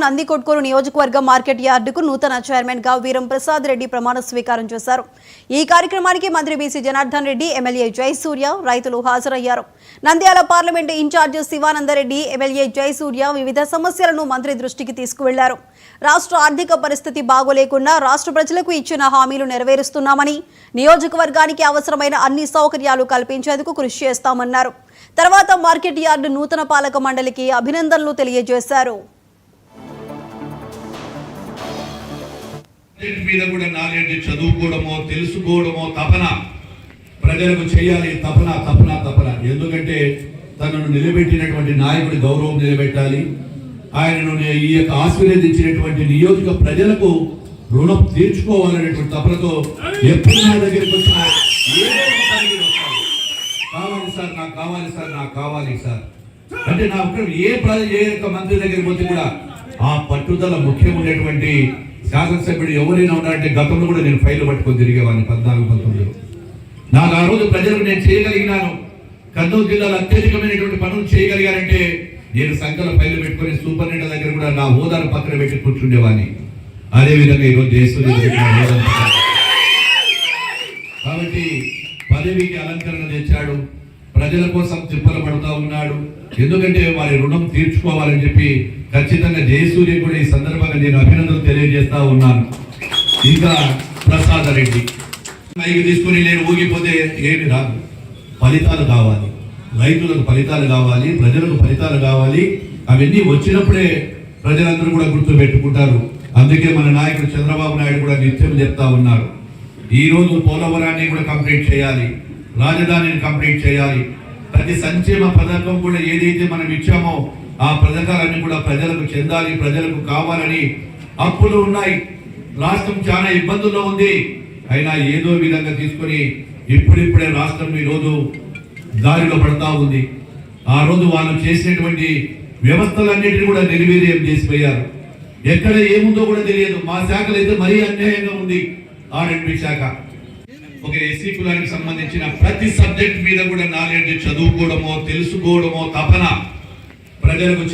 నందికొట్కూరు నియోజకవర్గ మార్కెట్ యార్డుకు నూతన చైర్మన్ గా వీరం ప్రసాద్ రెడ్డి ప్రమాణ స్వీకారం చేశారు. ఈ కార్యక్రమానికి మంత్రి బీసీ జనార్దన్ రెడ్డి, ఎమ్మెల్యే జయసూర్య, రైతులు హాజరయ్యారు. Nandyal parliament incharge Shivananda Reddy, MLA Jayasurya వివిధ సమస్యలను మంత్రి దృష్టికి తీసుకువెళ్లారు. రాష్ట్ర ఆర్థిక పరిస్థితి బాగోలేకుండా రాష్ట్ర ప్రజలకు ఇచ్చిన హామీలు నెరవేరుస్తున్నామని, నియోజకవర్గానికి అవసరమైన అన్ని సౌకర్యాలు కల్పించేందుకు కృషి చేస్తామన్నారు. తర్వాత మార్కెట్ యార్డు నూతన పాలక మండలికి అభినందనలు తెలియజేశారు. మీద కూడా నాలెడ్జ్ చదువుకోవడమో తెలుసుకోవడమో తపన ప్రజలకు చేయాలి. తపన తపన తపన ఎందుకంటే తనను నిలబెట్టినటువంటి నాయకుడి గౌరవం నిలబెట్టాలి. ఆయనను ఈ యొక్క ఆశీర్వదించినటువంటి నియోజక ప్రజలకు రుణం తీర్చుకోవాలనేటువంటి తపనతో ఎప్పుడు నా దగ్గరికి వచ్చినా కావాలి సార్, నాకు కావాలి సార్, నాకు కావాలి సార్ అంటే నా ఏ యొక్క మంత్రి దగ్గరికి వచ్చి కూడా ఆ పట్టుదల ముఖ్యం ఉండేటువంటి శాసనసభ్యుడు ఎవరైనా ఉన్నారంటే గతంలో కూడా నేను ఫైల్ పట్టుకొని తిరిగేవాడిని 14-19లో. నాకు ఆ రోజు ప్రజలకు నేను చేయగలిగినాను. కర్నూలు జిల్లాలో అత్యధికమైనటువంటి పనులు చేయగలిగారంటే నేను సంఖ్యలో ఫైల్ పెట్టుకొని సూపరింటెండెంట్ దగ్గర కూడా నా హోదాను పక్కన పెట్టి కూర్చుండేవాడిని. అదేవిధంగా ఈరోజు జయసూర్య కాబట్టి పదవికి అలంకరణ తెచ్చాడు, ప్రజల కోసం తిప్పలు పడుతూ ఉన్నాడు. ఎందుకంటే వారి రుణం తీర్చుకోవాలని చెప్పి ఖచ్చితంగా జయసూర్య కూడా ఈ సందర్భంగా నేను అభినందనలు తెలియజేస్తా ఉన్నాను. ఇంకా ప్రసాద్ రెడ్డి మైకి తీసుకుని నేను ఊగిపోతే ఏమి రాదు. ఫలితాలు కావాలి, రైతులకు ఫలితాలు కావాలి, ప్రజలకు ఫలితాలు కావాలి. అవన్నీ వచ్చినప్పుడే ప్రజలందరూ కూడా గుర్తు పెట్టుకుంటారు. అందుకే మన నాయకుడు చంద్రబాబు నాయుడు కూడా నిత్యం చెప్తా ఉన్నారు, ఈ రోజు పోలవరాన్ని కూడా కంప్లీట్ చేయాలి, రాజధానిని కంప్లీట్ చేయాలి. ప్రతి సంక్షేమ పథకం కూడా ఏదైతే మనం ఇచ్చామో ఆ పథకాలన్నీ కూడా ప్రజలకు చెందాలి, ప్రజలకు కావాలని. అప్పులు ఉన్నాయి, రాష్ట్రం చాలా ఇబ్బందుల్లో ఉంది. అయినా ఏదో విధంగా తీసుకొని ఇప్పుడిప్పుడే రాష్ట్రం ఈరోజు దారిలో పడతా ఉంది. ఆ రోజు వాళ్ళు చేసినటువంటి వ్యవస్థలన్నిటిని కూడా నిర్వీర్యం చేసిపోయారు. ఎక్కడ ఏముందో కూడా తెలియదు. మా శాఖలు అయితే మరీ అన్యాయంగా ఉంది. R&B శాఖ ఒక ఎస్సీ కులానికి సంబంధించిన ప్రతి సబ్జెక్ట్ మీద కూడా నాలెడ్జ్ చదువుకోవడమో తెలుసుకోవడమో తపన ప్రజలకు